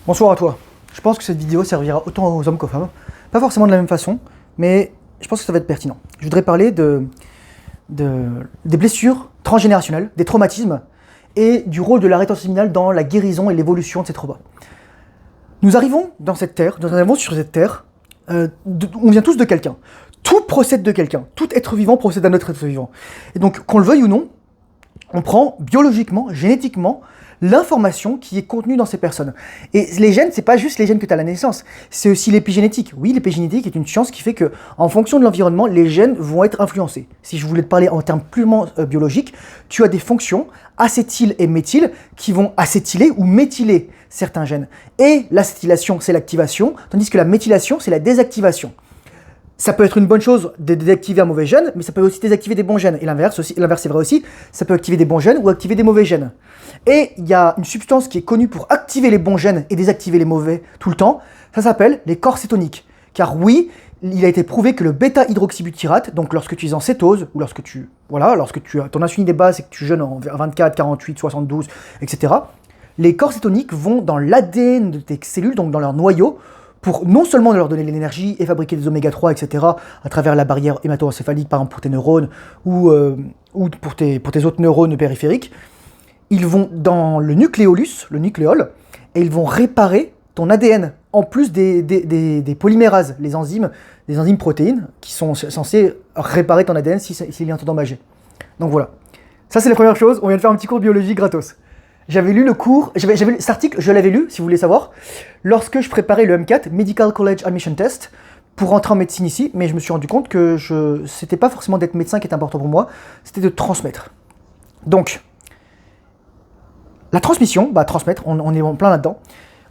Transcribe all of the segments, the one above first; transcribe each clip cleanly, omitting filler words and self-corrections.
Bonsoir à toi. Je pense que cette vidéo servira autant aux hommes qu'aux femmes. Pas forcément de la même façon, mais je pense que ça va être pertinent. Je voudrais parler des blessures transgénérationnelles, des traumatismes, et du rôle de la rétention séminale dans la guérison et l'évolution de ces traumas. Nous arrivons dans cette terre, nous arrivons sur cette terre, on vient tous de quelqu'un. Tout procède de quelqu'un. Tout être vivant procède d'un autre être vivant. Et donc, qu'on le veuille ou non, on prend biologiquement, génétiquement, l'information qui est contenue dans ces personnes. Et les gènes, c'est pas juste les gènes que tu as à la naissance, c'est aussi l'épigénétique. Oui, l'épigénétique est une science qui fait que, en fonction de l'environnement, les gènes vont être influencés. Si je voulais te parler en termes purement biologiques, tu as des fonctions, acétyl et méthyle, qui vont acétyler ou méthyler certains gènes. Et l'acétylation, c'est l'activation, tandis que la méthylation, c'est la désactivation. Ça peut être une bonne chose de désactiver un mauvais gène, mais ça peut aussi désactiver des bons gènes. Et l'inverse est vrai aussi, ça peut activer des bons gènes ou activer des mauvais gènes. Et il y a une substance qui est connue pour activer les bons gènes et désactiver les mauvais tout le temps, ça s'appelle les corps cétoniques. Car oui, il a été prouvé que le bêta-hydroxybutyrate, donc lorsque tu es en cétose, ou lorsque ton insuline est basse et que tu jeûnes en 24, 48, 72, etc., les corps cétoniques vont dans l'ADN de tes cellules, donc dans leur noyau, pour non seulement leur donner l'énergie et fabriquer des oméga 3, etc., à travers la barrière hémato-encéphalique, par exemple pour tes neurones, ou pour tes autres neurones périphériques, ils vont dans le nucléolus, le nucléole, et ils vont réparer ton ADN, en plus des polymérases, les enzymes protéines, qui sont censées réparer ton ADN s'il est endommagé. Donc voilà. Ça, c'est la première chose. On vient de faire un petit cours de biologie gratos. J'avais lu le cours, cet article, je l'avais lu, si vous voulez savoir, lorsque je préparais le M4, Medical College Admission Test, pour rentrer en médecine ici, mais je me suis rendu compte que c'était pas forcément d'être médecin qui est important pour moi, c'était de transmettre. Donc, la transmission, transmettre, on est en plein là-dedans,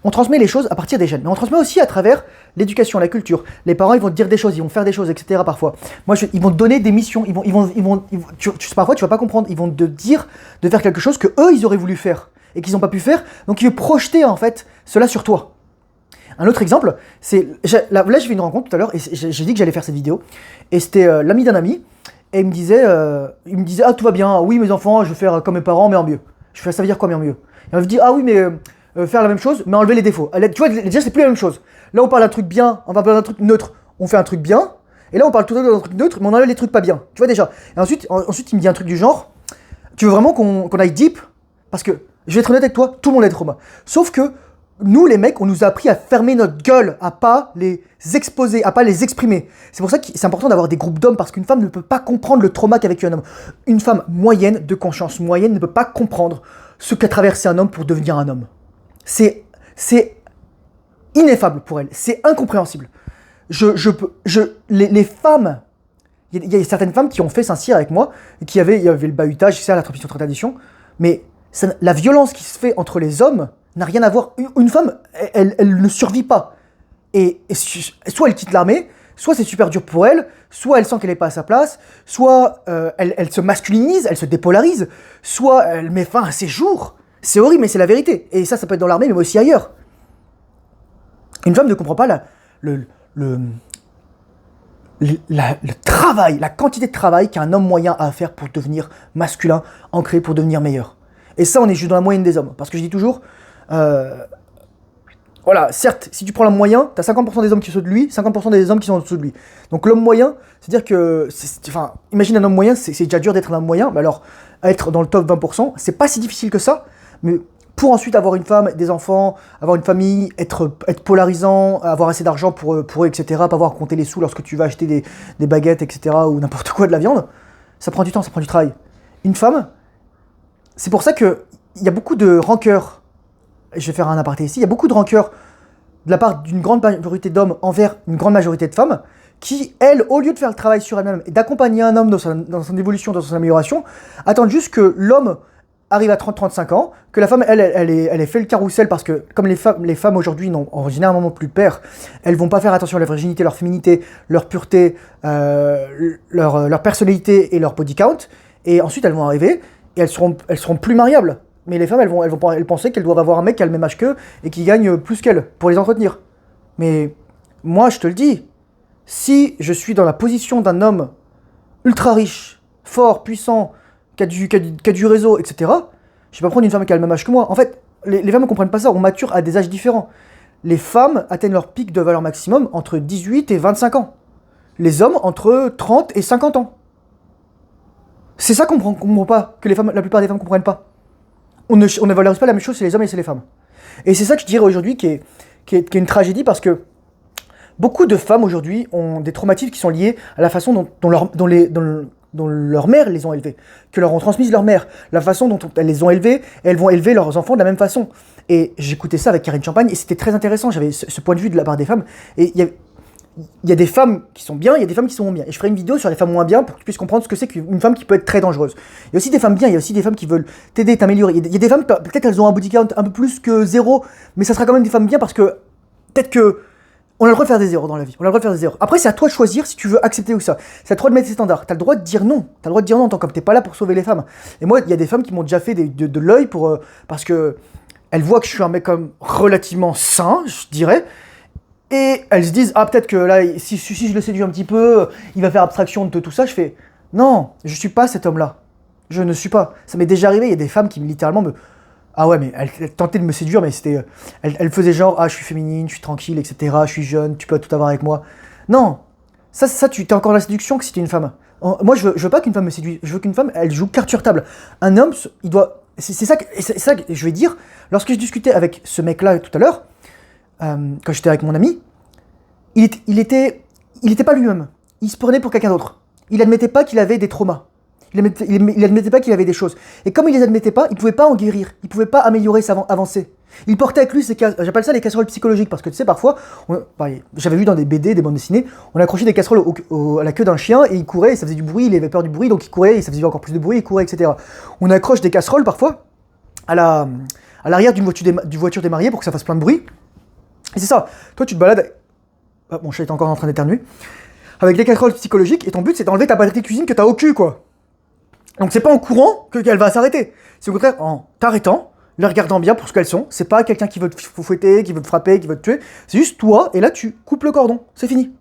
on transmet les choses à partir des gènes, mais on transmet aussi à travers l'éducation, la culture. Les parents, ils vont te dire des choses, ils vont faire des choses, etc. parfois. Ils vont te donner des missions, parfois tu vas pas comprendre, ils vont te dire de faire quelque chose que eux, ils auraient voulu faire et qu'ils n'ont pas pu faire, donc ils veulent projeter en fait cela sur toi. Un autre exemple, c'est, là j'ai fait une rencontre tout à l'heure et j'ai dit que j'allais faire cette vidéo, et c'était l'ami d'un ami, et il me disait ah tout va bien, oui mes enfants, je vais faire comme mes parents mais en mieux. Je fais ça veut dire quoi mais en mieux? Et on me dit ah oui mais faire la même chose, mais enlever les défauts. Tu vois, déjà, c'est plus la même chose. Là, on parle d'un truc bien, on va parler d'un truc neutre. On fait un truc bien, et là, on parle tout d'un truc neutre, mais on enlève les trucs pas bien. Tu vois déjà. Et ensuite, il me dit un truc du genre, tu veux vraiment qu'on aille deep? Parce que, je vais être honnête avec toi, tout le monde a des traumas. Sauf que, nous, les mecs, on nous a appris à fermer notre gueule, à pas les exposer, à pas les exprimer. C'est pour ça que c'est important d'avoir des groupes d'hommes, parce qu'une femme ne peut pas comprendre le trauma qu'a vécu un homme. Une femme moyenne, de conscience moyenne, ne peut pas comprendre ce qu'a traversé un homme pour devenir un homme. C'est ineffable pour elle, c'est incompréhensible. Les femmes, il y a certaines femmes qui ont fait Saint-Cyr avec moi, et il y avait le bahutage, la transmission de tradition, mais la violence qui se fait entre les hommes n'a rien à voir. Une femme, elle ne survit pas. Et soit elle quitte l'armée, soit c'est super dur pour elle, soit elle sent qu'elle n'est pas à sa place, soit elle se masculinise, elle se dépolarise, soit elle met fin à ses jours. C'est horrible, mais c'est la vérité. Et ça peut être dans l'armée, mais aussi ailleurs. Une femme ne comprend pas le travail, la quantité de travail qu'un homme moyen a à faire pour devenir masculin, ancré, pour devenir meilleur. Et ça, on est juste dans la moyenne des hommes. Parce que je dis toujours, voilà, certes, si tu prends l'homme moyen, t'as 50% des hommes qui sont de lui, 50% des hommes qui sont en dessous de lui. Donc l'homme moyen, c'est-à-dire que, imagine un homme moyen, c'est déjà dur d'être un homme moyen, mais alors, être dans le top 20%, c'est pas si difficile que ça, mais pour ensuite avoir une femme, des enfants, avoir une famille, être polarisant, avoir assez d'argent pour eux, etc., pas avoir à compter les sous lorsque tu vas acheter des baguettes, etc., ou n'importe quoi, de la viande, ça prend du temps, ça prend du travail. Une femme, c'est pour ça qu'il y a beaucoup de rancœur, je vais faire un aparté ici, il y a beaucoup de rancœur de la part d'une grande majorité d'hommes envers une grande majorité de femmes, qui, elles, au lieu de faire le travail sur elles-mêmes et d'accompagner un homme dans son évolution, dans son amélioration, attendent juste que l'homme arrive à 30-35 ans, que la femme, elle ait fait le carrousel, parce que comme les femmes aujourd'hui n'ont généralement plus de père, elles vont pas faire attention à leur virginité, leur féminité, leur pureté, leur personnalité et leur body count, et ensuite elles vont arriver, et elles seront plus mariables. Mais les femmes, elles vont penser qu'elles doivent avoir un mec qui a le même âge qu'eux, et qui gagne plus qu'elles, pour les entretenir. Mais moi, je te le dis, si je suis dans la position d'un homme ultra riche, fort, puissant, qui a du réseau, etc., je vais pas prendre une femme qui a le même âge que moi. En fait, les femmes ne comprennent pas ça, on mature à des âges différents. Les femmes atteignent leur pic de valeur maximum entre 18 et 25 ans. Les hommes entre 30 et 50 ans. C'est ça qu'on comprend pas, que la plupart des femmes ne comprennent pas. On ne valorise pas la même chose chez les hommes et chez les femmes. Et c'est ça que je dirais aujourd'hui qui est une tragédie, parce que beaucoup de femmes aujourd'hui ont des traumatismes qui sont liés à la façon dont leur mère les ont élevées, que leur ont transmise leur mère, la façon dont elles les ont élevées, et elles vont élever leurs enfants de la même façon. Et j'écoutais ça avec Karine Champagne, et c'était très intéressant, j'avais ce point de vue de la part des femmes, et il y a des femmes qui sont bien, il y a des femmes qui sont moins bien. Et je ferai une vidéo sur les femmes moins bien pour que tu puisses comprendre ce que c'est qu'une femme qui peut être très dangereuse. Il y a aussi des femmes bien, il y a aussi des femmes qui veulent t'aider, t'améliorer. Il y a des femmes, peut-être elles ont un body count un peu plus que 0, mais ça sera quand même des femmes bien, parce que peut-être que on a le droit de faire des erreurs dans la vie. On a le droit de faire des erreurs. Après, c'est à toi de choisir si tu veux accepter ou ça. C'est à toi de mettre tes standards. T'as le droit de dire non. T'as le droit de dire non, tant comme t'es pas là pour sauver les femmes. Et moi, il y a des femmes qui m'ont déjà fait de l'œil parce que elles voient que je suis un mec comme relativement sain, je dirais. Et elles se disent, ah, peut-être que là, si je le séduis un petit peu, il va faire abstraction de tout ça. Je fais, non, je suis pas cet homme-là. Je ne suis pas. Ça m'est déjà arrivé, il y a des femmes qui littéralement me... Ah ouais, mais elle tentait de me séduire, mais c'était... Elle faisait genre, ah, je suis féminine, je suis tranquille, etc., je suis jeune, tu peux tout avoir avec moi. Non, ça tu t'es encore dans la séduction que si t'es une femme. Moi, je veux pas qu'une femme me séduise, je veux qu'une femme, elle joue carte sur table. Un homme, il doit... C'est ça que je vais dire. Lorsque je discutais avec ce mec-là tout à l'heure, quand j'étais avec mon ami, il était pas lui-même. Il se prenait pour quelqu'un d'autre. Il admettait pas qu'il avait des traumas. Il admettait pas qu'il avait des choses. Et comme il les admettait pas, il pouvait pas en guérir. Il pouvait pas améliorer, avancer. Il portait avec lui j'appelle ça les casseroles psychologiques, parce que tu sais, parfois, j'avais vu dans des BD, des bandes dessinées, on accrochait des casseroles à la queue d'un chien, et il courait, et ça faisait du bruit, il avait peur du bruit, donc il courait, et ça faisait encore plus de bruit, il courait, etc. On accroche des casseroles, parfois, à l'arrière d'une voiture démariée pour que ça fasse plein de bruit. Et c'est ça. Toi, tu te balades... Ah, mon chat est encore en train d'éternuer. Avec des casseroles psychologiques, et ton but, c'est d'enlever ta batterie de cuisine que t'as au cul, quoi. Donc c'est pas en courant qu'elle va s'arrêter. C'est au contraire en t'arrêtant, les regardant bien pour ce qu'elles sont. C'est pas quelqu'un qui veut te fouetter, qui veut te frapper, qui veut te tuer. C'est juste toi, et là tu coupes le cordon. C'est fini.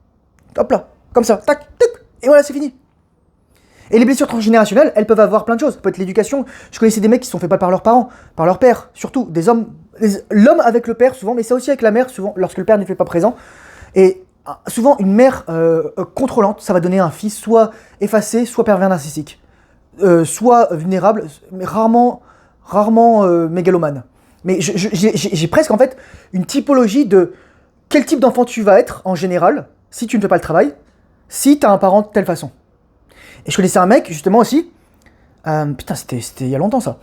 Hop là. Comme ça. Tac, tac. Et voilà, c'est fini. Et les blessures transgénérationnelles, elles peuvent avoir plein de choses. Ça peut être l'éducation. Je connaissais des mecs qui se sont fait pas par leurs parents, par leur père. Surtout, des hommes. L'homme avec le père, souvent, mais ça aussi avec la mère, souvent, lorsque le père n'est pas présent. Et souvent, une mère contrôlante, ça va donner un fils soit effacé, soit pervers narcissique. Soit vulnérable, mais rarement mégalomane. Mais j'ai presque en fait une typologie de quel type d'enfant tu vas être en général si tu ne fais pas le travail, si tu as un parent de telle façon. Et je connaissais un mec justement aussi, putain c'était il y a longtemps ça,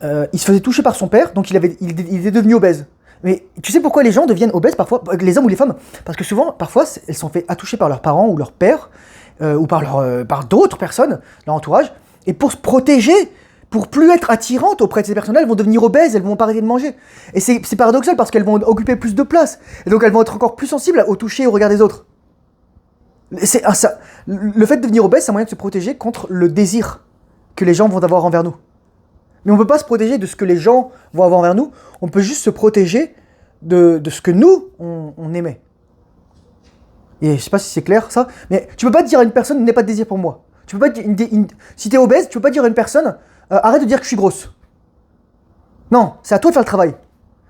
il se faisait toucher par son père, donc il était devenu obèse. Mais tu sais pourquoi les gens deviennent obèses parfois, les hommes ou les femmes? Parce que souvent, parfois, elles sont fait attoucher par leurs parents ou leur père, ou par d'autres personnes, leur entourage. Et pour se protéger, pour plus être attirantes auprès de ces personnes-là, elles vont devenir obèses, elles vont pas arrêter de manger. Et c'est paradoxal parce qu'elles vont occuper plus de place. Et donc elles vont être encore plus sensibles au toucher et au regard des autres. Le fait de devenir obèse, c'est un moyen de se protéger contre le désir que les gens vont avoir envers nous. Mais on peut pas se protéger de ce que les gens vont avoir envers nous, on peut juste se protéger de ce que nous, on aimait. Et je sais pas si c'est clair ça, mais tu peux pas dire à une personne n'aie pas de désir pour moi. Tu peux pas si t'es obèse, tu peux pas dire à une personne arrête de dire que je suis grosse. Non, c'est à toi de faire le travail.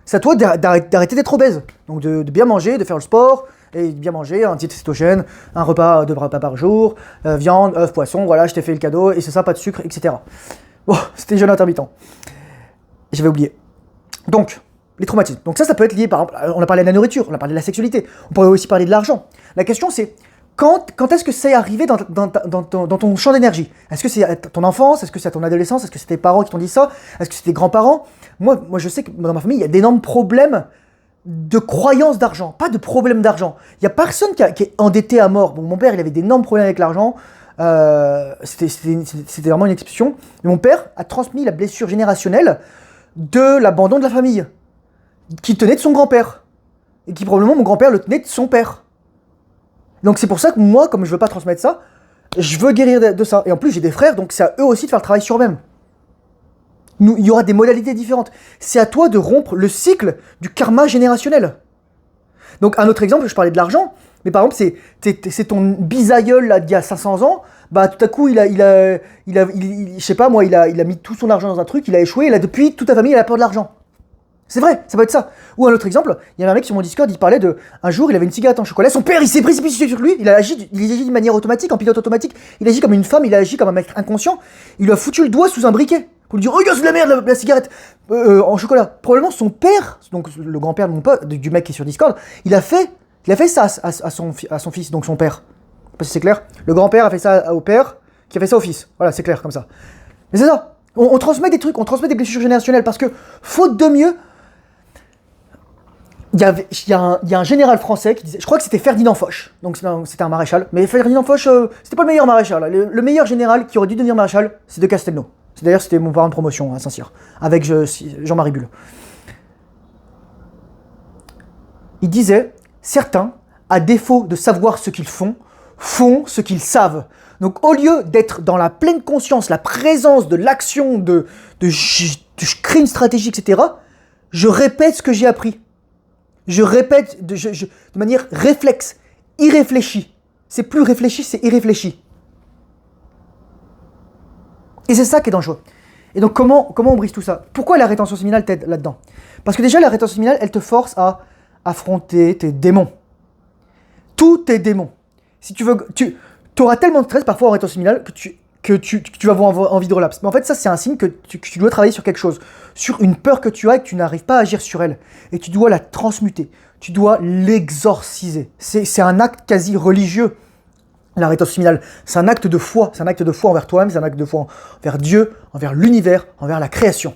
C'est à toi d'arrêter d'être obèse. Donc de bien manger, de faire le sport, et de bien manger, un diète cétogène, un repas, 2 repas par jour, viande, œufs, poisson, voilà, je t'ai fait le cadeau, et c'est ça, pas de sucre, etc. Bon, c'était jeûne intermittent. J'avais oublié. Donc, les traumatismes. Donc ça peut être lié, par exemple, on a parlé de la nourriture, on a parlé de la sexualité, on pourrait aussi parler de l'argent. La question c'est, quand est-ce que c'est arrivé dans ton champ d'énergie? Est-ce que c'est à ton enfance? Est-ce que c'est à ton adolescence? Est-ce que c'est tes parents qui t'ont dit ça? Est-ce que c'est tes grands-parents? Moi, je sais que dans ma famille, il y a d'énormes problèmes de croyance d'argent, pas de problème d'argent. Il n'y a personne qui est endetté à mort. Bon, mon père, il avait d'énormes problèmes avec l'argent. C'était vraiment une exception. Mais mon père a transmis la blessure générationnelle de l'abandon de la famille, qui tenait de son grand-père. Et qui probablement, mon grand-père le tenait de son père. Donc c'est pour ça que moi, comme je veux pas transmettre ça, je veux guérir de ça. Et en plus, j'ai des frères, donc c'est à eux aussi de faire le travail sur eux-mêmes. Il y aura des modalités différentes. C'est à toi de rompre le cycle du karma générationnel. Donc un autre exemple, je parlais de l'argent, mais par exemple, c'est ton bisaïeul là, d'il y a 500 ans, bah tout à coup, je sais pas moi, il a mis tout son argent dans un truc, il a échoué, et là depuis, toute ta famille, elle a peur de l'argent. C'est vrai, ça peut être ça. Ou un autre exemple, il y avait un mec sur mon Discord, il parlait de... Un jour, il avait une cigarette en chocolat, son père, il s'est précipité sur lui, il a agi d'une manière automatique, en pilote automatique, il agit comme une femme, il a agi comme un mec inconscient, il lui a foutu le doigt sous un briquet, pour lui dire « Regarde, c'est de la merde, la cigarette en chocolat !» Probablement son père, donc le grand-père de mon pote, du mec qui est sur Discord, il a fait ça à son fils, donc son père. Je sais pas si c'est clair. Le grand-père a fait ça au père, qui a fait ça au fils. Voilà, c'est clair comme ça. Mais c'est ça, on transmet des trucs, on transmet des blessures générationnelles, parce que, faute de mieux, il y a un général français qui disait, je crois que c'était Ferdinand Foch, donc c'était un maréchal, mais Ferdinand Foch, c'était pas le meilleur maréchal. Le meilleur général qui aurait dû devenir maréchal, c'est de Castelnau. D'ailleurs, c'était mon parent de promotion à Saint-Cyr, avec Jean-Marie Bulle. Il disait, certains, à défaut de savoir ce qu'ils font ce qu'ils savent. Donc au lieu d'être dans la pleine conscience, la présence de l'action, je crée une stratégie, etc., je répète ce que j'ai appris. Je répète de manière réflexe, irréfléchie. C'est plus réfléchi, c'est irréfléchi. Et c'est ça qui est dangereux. Et donc comment on brise tout ça? Pourquoi la rétention séminale t'aide là-dedans? Parce que déjà la rétention séminale, elle te force à affronter tes démons. Tous tes démons. Si tu veux, tu auras tellement de stress parfois en rétention séminale que tu vas avoir envie de relapse. Mais en fait, ça, c'est un signe que tu dois travailler sur quelque chose. Sur une peur que tu as et que tu n'arrives pas à agir sur elle. Et tu dois la transmuter. Tu dois l'exorciser. C'est un acte quasi religieux, la rétention séminale. C'est un acte de foi. C'est un acte de foi envers toi-même. C'est un acte de foi envers Dieu, envers l'univers, envers la création.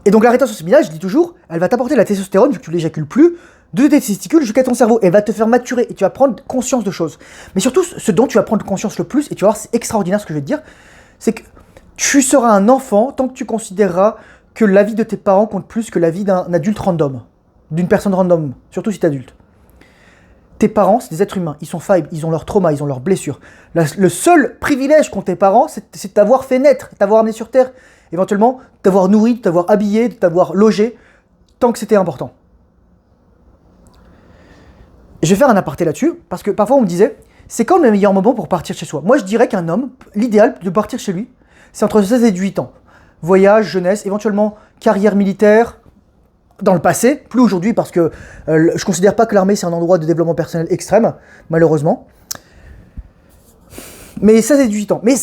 Et donc la rétention séminale, je dis toujours, elle va t'apporter la testostérone, vu que tu l'éjacules plus, de tes testicules jusqu'à ton cerveau. Elle va te faire maturer et tu vas prendre conscience de choses. Mais surtout, ce dont tu vas prendre conscience le plus, et tu vas voir, c'est extraordinaire ce que je vais te dire, c'est que tu seras un enfant tant que tu considéreras que la vie de tes parents compte plus que la vie d'un adulte random, d'une personne random, surtout si tu es adulte. Tes parents, c'est des êtres humains, ils sont faillibles, ils ont leurs traumas, ils ont leurs blessures. Le seul privilège qu'ont tes parents, c'est de t'avoir fait naître, de t'avoir amené sur Terre, éventuellement, de t'avoir nourri, de t'avoir habillé, de t'avoir logé, tant que c'était important. Je vais faire un aparté là-dessus, parce que parfois on me disait, c'est quand le meilleur moment pour partir chez soi? Moi je dirais qu'un homme, l'idéal de partir chez lui, c'est entre 16 et 18 ans. Voyage, jeunesse, éventuellement carrière militaire, dans le passé, plus aujourd'hui parce que je considère pas que l'armée c'est un endroit de développement personnel extrême, malheureusement. Mais 16 et 18 ans. Mais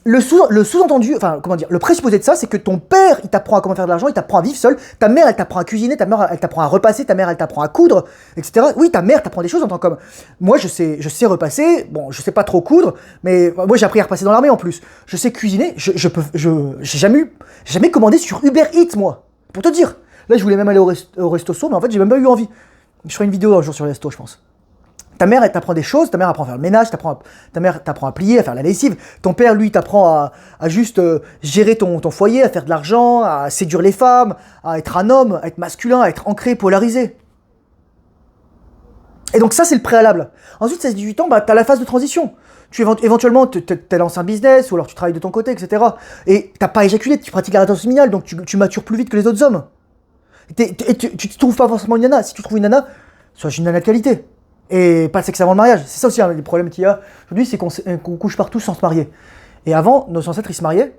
le sous-entendu, enfin, comment dire, le présupposé de ça, c'est que ton père, il t'apprend à comment faire de l'argent, il t'apprend à vivre seul, ta mère, elle t'apprend à cuisiner, ta mère, elle t'apprend à repasser, ta mère, elle t'apprend à coudre, etc. Oui, ta mère t'apprend des choses en tant qu'homme. Moi, je sais repasser, bon, je sais pas trop coudre, mais moi, j'ai appris à repasser dans l'armée en plus. Je sais cuisiner, j'ai jamais commandé sur Uber Eats, moi, pour te dire. Là, je voulais même aller au resto, mais en fait, j'ai même pas eu envie. Je ferai une vidéo un jour sur le resto, je pense. Ta mère, elle t'apprend des choses, ta mère apprend à faire le ménage, ta mère t'apprend à plier, à faire la lessive. Ton père, lui, t'apprend à juste gérer ton foyer, à faire de l'argent, à séduire les femmes, à être un homme, à être masculin, à être ancré, polarisé. Et donc ça, c'est le préalable. Ensuite, 16-18 ans, bah, t'as la phase de transition. Éventuellement, t'as lancé un business, ou alors tu travailles de ton côté, etc. Et t'as pas éjaculé, tu pratiques la rétention séminale, donc tu matures plus vite que les autres hommes. Et tu te trouves pas forcément une nana. Si tu trouves une nana, sois une nana de qualité. Et pas de sexe avant le mariage. C'est ça aussi, hein, les problèmes qu'il y a aujourd'hui, c'est qu'on couche partout sans se marier. Et avant, nos ancêtres, ils se mariaient.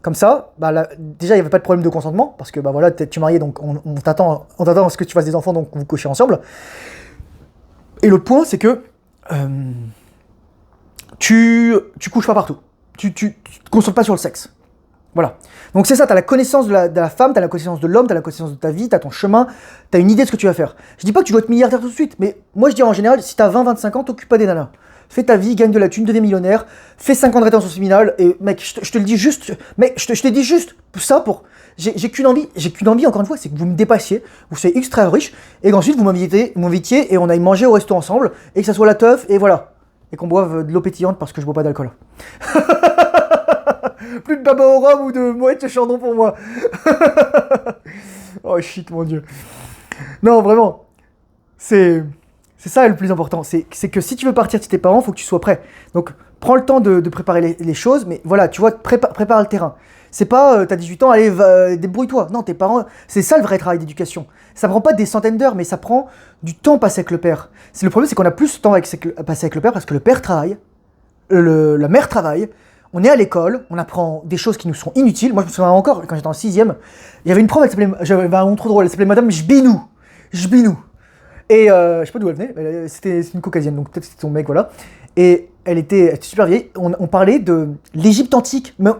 Comme ça, bah, déjà, il n'y avait pas de problème de consentement, parce que bah, voilà, tu es marié, donc on t'attend à ce que tu fasses des enfants, donc vous couchez ensemble. Et l'autre point, c'est que tu couches pas partout. Tu te concentres pas sur le sexe. Voilà. Donc c'est ça, t'as la connaissance de la femme, t'as la connaissance de l'homme, t'as la connaissance de ta vie, t'as ton chemin, t'as une idée de ce que tu vas faire. Je dis pas que tu dois être milliardaire tout de suite, mais moi je dis en général, si t'as 20-25 ans, t'occupes pas des nanas. Fais ta vie, gagne de la thune, deviens millionnaire, fais 5 ans de rétention séminale, et mec, je te le dis juste, mec, je te dis juste ça pour... J'ai qu'une envie, encore une fois, c'est que vous me dépassiez, vous soyez extra riche, et qu'ensuite vous m'invitiez et on aille manger au resto ensemble, et que ça soit la teuf, et voilà. Et qu'on boive de l'eau pétillante parce que je bois pas d'alcool. Plus de baba au rhum ou de Moët Chandon pour moi. Oh shit, mon dieu. Non, vraiment. C'est ça le plus important. C'est que si tu veux partir de tes parents, il faut que tu sois prêt. Donc, prends le temps de préparer les choses, mais voilà, tu vois, prépare le terrain. C'est pas, t'as 18 ans, allez, débrouille-toi. Non, tes parents, c'est ça le vrai travail d'éducation. Ça prend pas des centaines d'heures, mais ça prend du temps passé avec le père. Le problème, c'est qu'on a plus de temps passé avec le père parce que le père travaille, la mère travaille. on est à l'école, on apprend des choses qui nous sont inutiles. Moi, je me souviens encore, quand j'étais en 6ème, il y avait une prof, j'avais un nom trop drôle, elle s'appelait Madame Jbinou. Jbinou. Et je sais pas d'où elle venait, mais c'était une caucasienne, donc peut-être c'était son mec, voilà. Et elle était super vieille. On parlait de l'Égypte antique, mais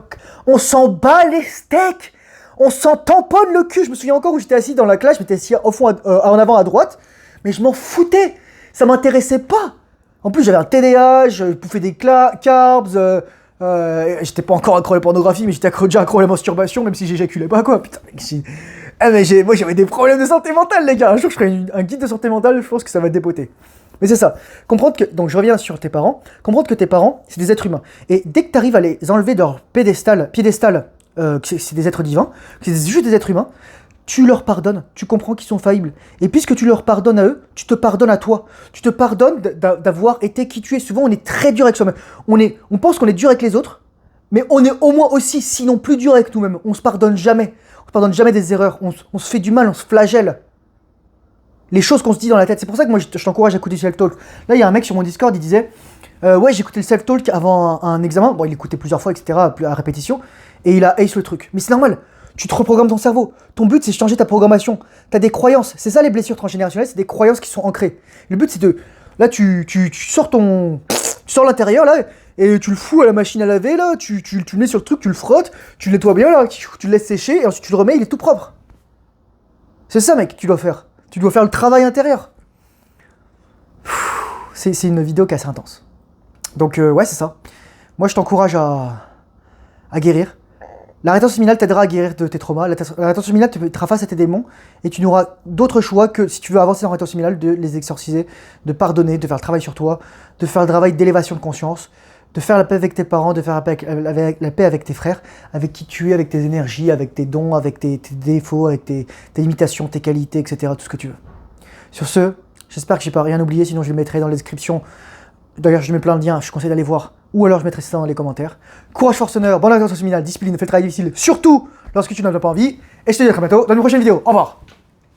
on s'en bat les steaks. On s'en tamponne le cul. Je me souviens encore où j'étais assis dans la classe, je m'étais assis au fond, en avant à droite, mais je m'en foutais. Ça m'intéressait pas. En plus, j'avais un TDAH, je bouffais des carbs, j'étais pas encore accro à la pornographie, mais j'étais déjà accro à la masturbation, même si j'éjaculais pas, quoi. Putain, mec, moi j'avais des problèmes de santé mentale, les gars. Un jour, je ferai un guide de santé mentale, je pense que ça va dépoter. Mais c'est ça. Comprendre que, donc je reviens sur tes parents, comprendre que tes parents, c'est des êtres humains. Et dès que tu arrives à les enlever de leur piédestal, que c'est des êtres divins, que c'est juste des êtres humains, tu leur pardonnes, tu comprends qu'ils sont faillibles. Et puisque tu leur pardonnes à eux, tu te pardonnes à toi. Tu te pardonnes d'avoir été qui tu es. Souvent, on est très dur avec soi-même. On pense qu'on est dur avec les autres, mais on est au moins aussi, sinon plus dur avec nous-mêmes. On se pardonne jamais. On se pardonne jamais des erreurs. On se fait du mal, on se flagelle. Les choses qu'on se dit dans la tête. C'est pour ça que moi, je t'encourage à écouter du self-talk. Là, il y a un mec sur mon Discord, il disait ouais, j'écoutais le self-talk avant un examen. Bon, il écoutait plusieurs fois, etc., à répétition. Et il a ace le truc. Mais c'est normal. Tu te reprogrammes ton cerveau. Ton but, c'est de changer ta programmation. Tu as des croyances. C'est ça, les blessures transgénérationnelles, c'est des croyances qui sont ancrées. Le but, c'est de... Là, tu sors ton... Tu sors l'intérieur, là, et tu le fous à la machine à laver, là. Tu le mets sur le truc, tu le frottes, tu le nettoies bien, là. Tu le laisses sécher, et ensuite tu le remets, il est tout propre. C'est ça, mec, que tu dois faire. Tu dois faire le travail intérieur. C'est une vidéo qui est assez intense. Donc, ouais, c'est ça. Moi, je t'encourage à guérir. La rétention séminale t'aidera à guérir de tes traumas. La rétention séminale te mettra face à tes démons et tu n'auras d'autre choix que, si tu veux avancer dans la rétention séminale, de les exorciser, de pardonner, de faire le travail sur toi, de faire le travail d'élévation de conscience, de faire la paix avec tes parents, de faire la paix avec tes frères, avec qui tu es, avec tes énergies, avec tes dons, avec tes défauts, avec tes limitations, tes qualités, etc. Tout ce que tu veux. Sur ce, j'espère que j'ai pas rien oublié, sinon je le mettrai dans la description. D'ailleurs, je mets plein de liens, je te conseille d'aller voir. Ou alors je mettrai ça dans les commentaires. Courage, force, honneur, bonne rétention séminale, discipline, fais le travail difficile, surtout lorsque tu n'en as pas envie. Et je te dis à très bientôt dans une prochaine vidéo. Au revoir.